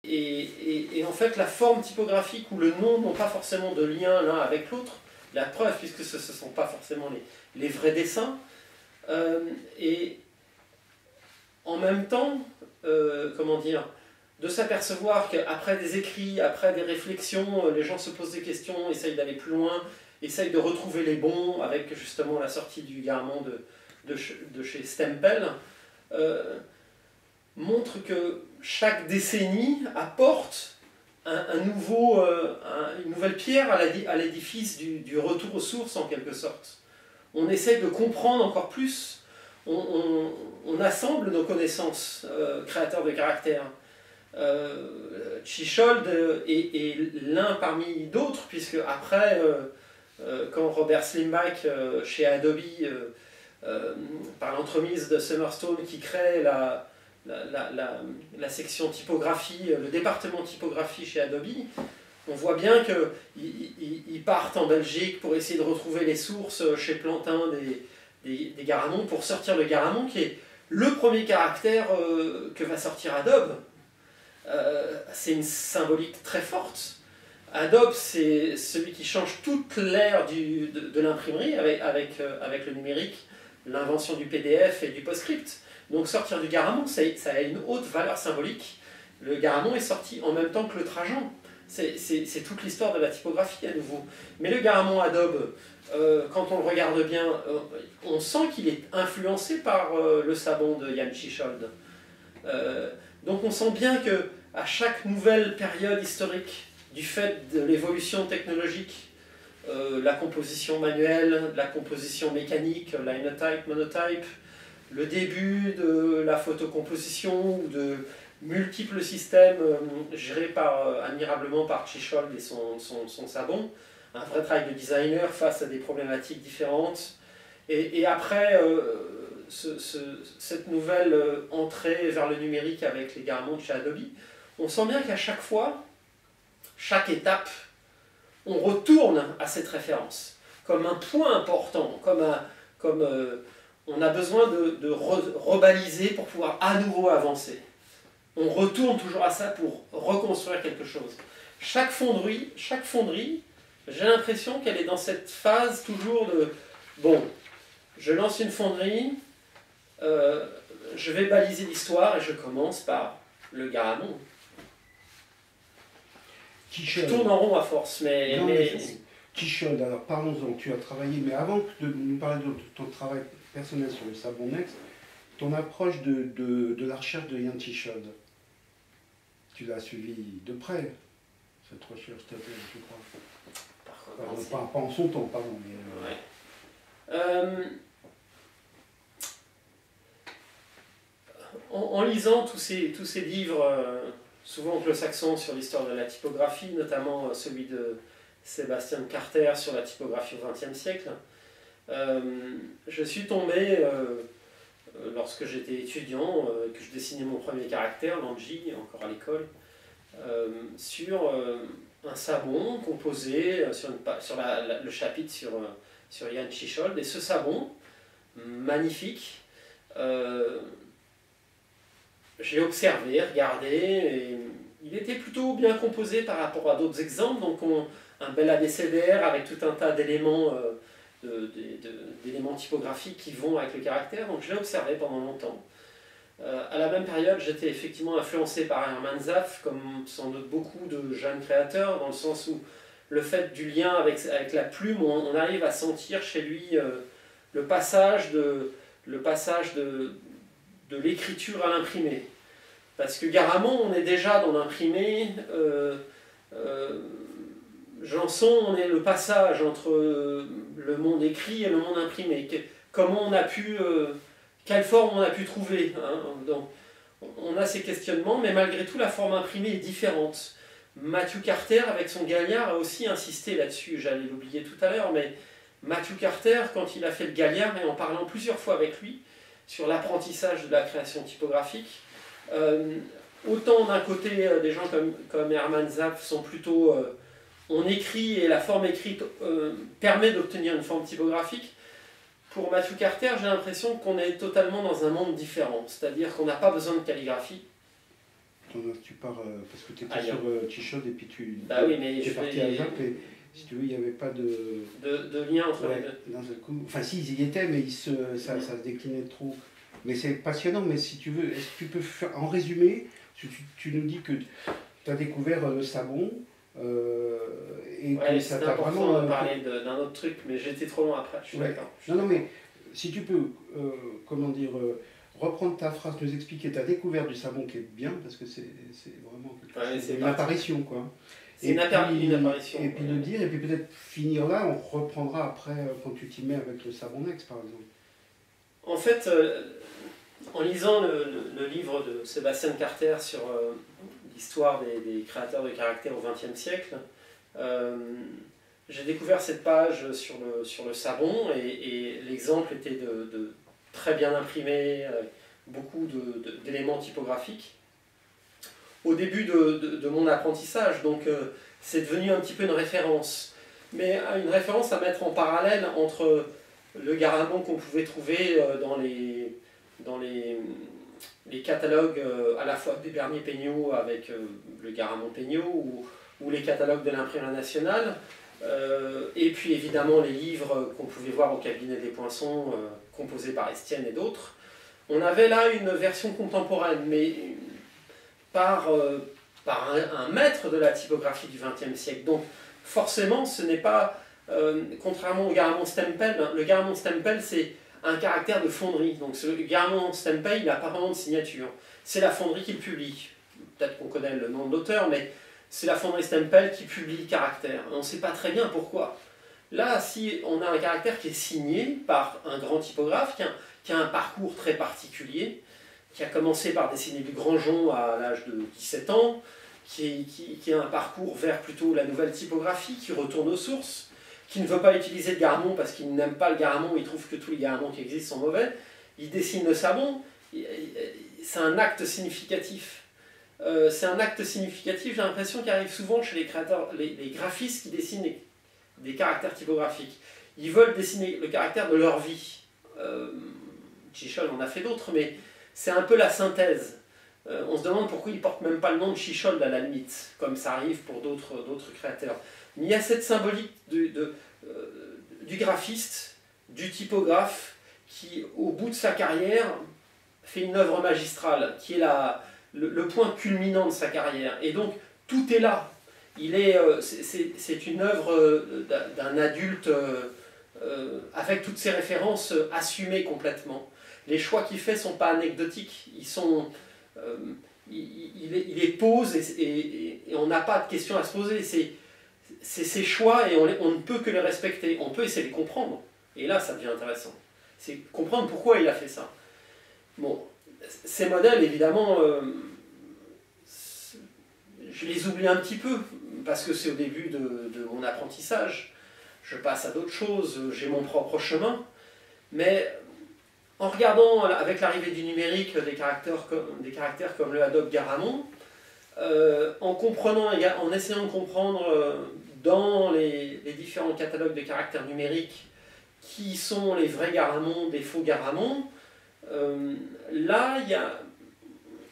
Et en fait, la forme typographique ou le nom n'ont pas forcément de lien l'un avec l'autre. La preuve, puisque ce ne sont pas forcément les vrais dessins. Et en même temps, comment dire, de s'apercevoir qu'après des écrits, après des réflexions, les gens se posent des questions, essayent d'aller plus loin, essayent de retrouver les bons, avec justement la sortie du Garamond de chez Stempel, montre que chaque décennie apporte une nouvelle pierre à l'édifice du retour aux sources, en quelque sorte. On essaie de comprendre encore plus, on assemble nos connaissances, créateurs de caractères. Tschichold est l'un parmi d'autres, puisque après, quand Robert Slimbach, chez Adobe, par l'entremise de Summerstone, qui crée la section typographie, le département typographie chez Adobe, on voit bien qu'ils partent en Belgique pour essayer de retrouver les sources chez Plantin des Garamond, pour sortir le Garamond, qui est le premier caractère que va sortir Adobe. C'est une symbolique très forte. Adobe, c'est celui qui change toute l'ère de l'imprimerie avec le numérique, l'invention du PDF et du PostScript. Donc sortir du Garamond, ça a une haute valeur symbolique. Le Garamond est sorti en même temps que le Trajan. C'est toute l'histoire de la typographie à nouveau. Mais le Garamond Adobe, quand on le regarde bien, on sent qu'il est influencé par le sabon de Jan Tschichold. Donc on sent bien qu'à chaque nouvelle période historique, du fait de l'évolution technologique, la composition manuelle, la composition mécanique, linotype, monotype, le début de la photocomposition ou de multiples systèmes gérés admirablement par Tschichold et son sabon, un vrai travail de designer face à des problématiques différentes. Et après cette nouvelle entrée vers le numérique avec les Garamond de chez Adobe, on sent bien qu'à chaque fois, chaque étape, on retourne à cette référence comme un point important, comme on a besoin de rebaliser pour pouvoir à nouveau avancer. On retourne toujours à ça pour reconstruire quelque chose. Chaque fonderie, j'ai l'impression qu'elle est dans cette phase toujours de bon, je lance une fonderie, je vais baliser l'histoire et je commence par le Garamond. Je tourne en rond à force, mais... Tschichold, alors parlons-en, tu as travaillé, mais avant de nous parler de ton travail personnel sur le sabon Next, ton approche de la recherche de Jan Tschichold, tu l'as suivi de près, cette recherche, je crois. Pas en son temps, pardon. Mais, en lisant tous ces livres, souvent anglo-saxons, sur l'histoire de la typographie, notamment celui de Sébastien Carter sur la typographie au XXe siècle, je suis tombé, lorsque j'étais étudiant, que je dessinais mon premier caractère, l'Anji, encore à l'école, sur un sabon composé sur le chapitre sur Jan Tschichold. Et ce sabon, magnifique, j'ai observé, regardé, et il était plutôt bien composé par rapport à d'autres exemples, donc un bel abécédaire avec tout un tas d'éléments d'éléments typographiques qui vont avec le caractère, donc je l'ai observé pendant longtemps. À la même période, j'étais effectivement influencé par Hermann Zapf, comme sans doute beaucoup de jeunes créateurs, dans le sens où le fait du lien avec la plume, on arrive à sentir chez lui le passage de l'écriture à l'imprimé. Parce que Garamond, on est déjà dans l'imprimé, Janson, on est le passage entre le monde écrit et le monde imprimé. Comment on a pu... quelle forme on a pu trouver, hein, donc, on a ces questionnements, mais malgré tout, la forme imprimée est différente. Matthew Carter, avec son Galliard, a aussi insisté là-dessus. J'allais l'oublier tout à l'heure, mais Matthew Carter, quand il a fait le Galliard, et en parlant plusieurs fois avec lui, sur l'apprentissage de la création typographique, autant d'un côté, des gens comme Hermann Zapf sont plutôt... on écrit et la forme écrite permet d'obtenir une forme typographique. Pour Matthew Carter, j'ai l'impression qu'on est totalement dans un monde différent, c'est-à-dire qu'on n'a pas besoin de calligraphie. Tu pars parce que tu étais Ailleurs. sur Chichod et puis Bah oui, mais tu es parti à Zap et si tu veux, il n'y avait pas de lien entre les deux. d'un seul coup. Enfin, si, ils y étaient, mais ça se déclinait trop. Mais c'est passionnant, mais si tu veux, est-ce que tu peux faire, en résumé, tu nous dis que tu as découvert le sabon et Ouais, que ça c'était t'a important vraiment. de parler d'un autre truc, mais j'étais trop loin après, je suis Ouais. d'accord. Non, mais si tu peux, comment dire, reprendre ta phrase, nous expliquer ta découverte du savon qui est bien, parce que c'est vraiment quelque chose, c'est une parti. apparition, quoi. C'est une apparition. Et puis ouais. le dire, et puis peut-être finir là, on reprendra après quand tu t'y mets avec le savon Nex, par exemple. En fait, en lisant le livre de Sébastien Carter sur l'histoire des créateurs de caractère au XXe siècle, j'ai découvert cette page sur le savon et l'exemple était de très bien imprimé, beaucoup d'éléments typographiques. Au début de mon apprentissage, donc c'est devenu un petit peu une référence. Mais une référence à mettre en parallèle entre le Garamond qu'on pouvait trouver dans les catalogues à la fois des Bernier Peignot avec le Garamond Peignot ou les catalogues de l'Imprimerie nationale, et puis évidemment les livres qu'on pouvait voir au cabinet des Poinçons, composés par Estienne et d'autres. On avait là une version contemporaine, mais par un maître de la typographie du XXe siècle. Donc forcément, ce n'est pas, contrairement au Garamond Stempel, le Garamond Stempel c'est un caractère de fonderie. Donc le Garamond Stempel, il n'a pas vraiment de signature. C'est la fonderie qui le publie. Peut-être qu'on connaît le nom de l'auteur, mais c'est la fonderie Stempel qui publie le caractère. On ne sait pas très bien pourquoi. Là, si on a un caractère qui est signé par un grand typographe, qui a un parcours très particulier, qui a commencé par dessiner du Grandjon à l'âge de 17 ans, qui a un parcours vers plutôt la nouvelle typographie, qui retourne aux sources, qui ne veut pas utiliser le Garamond parce qu'il n'aime pas le Garamond, il trouve que tous les Garamonds qui existent sont mauvais, il dessine le sabon, c'est un acte significatif. C'est un acte significatif, j'ai l'impression qu'il arrive souvent chez les créateurs, les graphistes qui dessinent des caractères typographiques. Ils veulent dessiner le caractère de leur vie. Chichol en a fait d'autres, mais c'est un peu la synthèse. On se demande pourquoi ils ne portent même pas le nom de Chichol à la limite, comme ça arrive pour d'autres créateurs. Mais il y a cette symbolique du graphiste, du typographe, qui, au bout de sa carrière, fait une œuvre magistrale, qui est le point culminant de sa carrière. Et donc, tout est là. C'est une œuvre d'un adulte avec toutes ses références assumées complètement. Les choix qu'il fait ne sont pas anecdotiques, il les pose et on n'a pas de questions à se poser. C'est ses choix et on ne peut que les respecter. On peut essayer de les comprendre. Et là, ça devient intéressant. C'est comprendre pourquoi il a fait ça. Bon, ces modèles, évidemment, je les oublie un petit peu, parce que c'est au début de mon apprentissage. Je passe à d'autres choses, j'ai mon propre chemin. Mais en regardant, avec l'arrivée du numérique, des caractères comme le Adobe Garamond, en essayant de comprendre dans les différents catalogues de caractères numériques qui sont les vrais Garamond, des faux Garamond, là,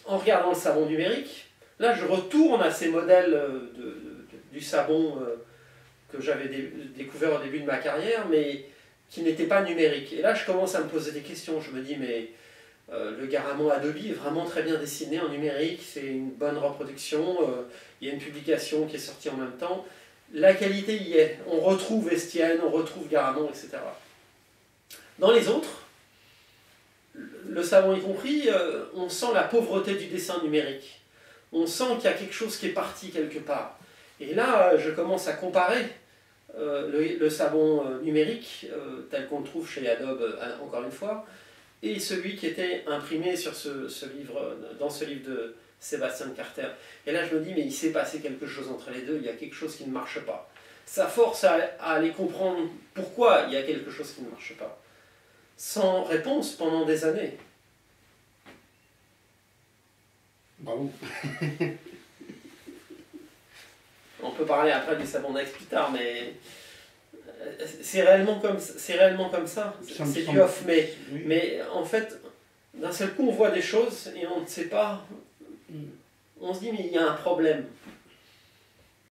en regardant le savon numérique, là je retourne à ces modèles du savon que j'avais découvert au début de ma carrière, mais qui n'étaient pas numériques. Et là je commence à me poser des questions, je me dis mais le Garamond Adobe est vraiment très bien dessiné en numérique, c'est une bonne reproduction, il y a une publication qui est sortie en même temps, la qualité y est, on retrouve Estienne, on retrouve Garamond, etc. Dans les autres, le savon y compris, on sent la pauvreté du dessin numérique. On sent qu'il y a quelque chose qui est parti quelque part. Et là, je commence à comparer le savon numérique, tel qu'on le trouve chez Adobe, encore une fois, et celui qui était imprimé sur dans ce livre de Sébastien Carter. Et là, je me dis, mais il s'est passé quelque chose entre les deux, il y a quelque chose qui ne marche pas. Ça force à aller comprendre pourquoi il y a quelque chose qui ne marche pas. Sans réponse pendant des années. Bravo. On peut parler après du savon Nex plus tard, mais c'est réellement comme ça. C'est du off, mais en fait, d'un seul coup, on voit des choses et on ne sait pas. on se dit mais il y a un problème.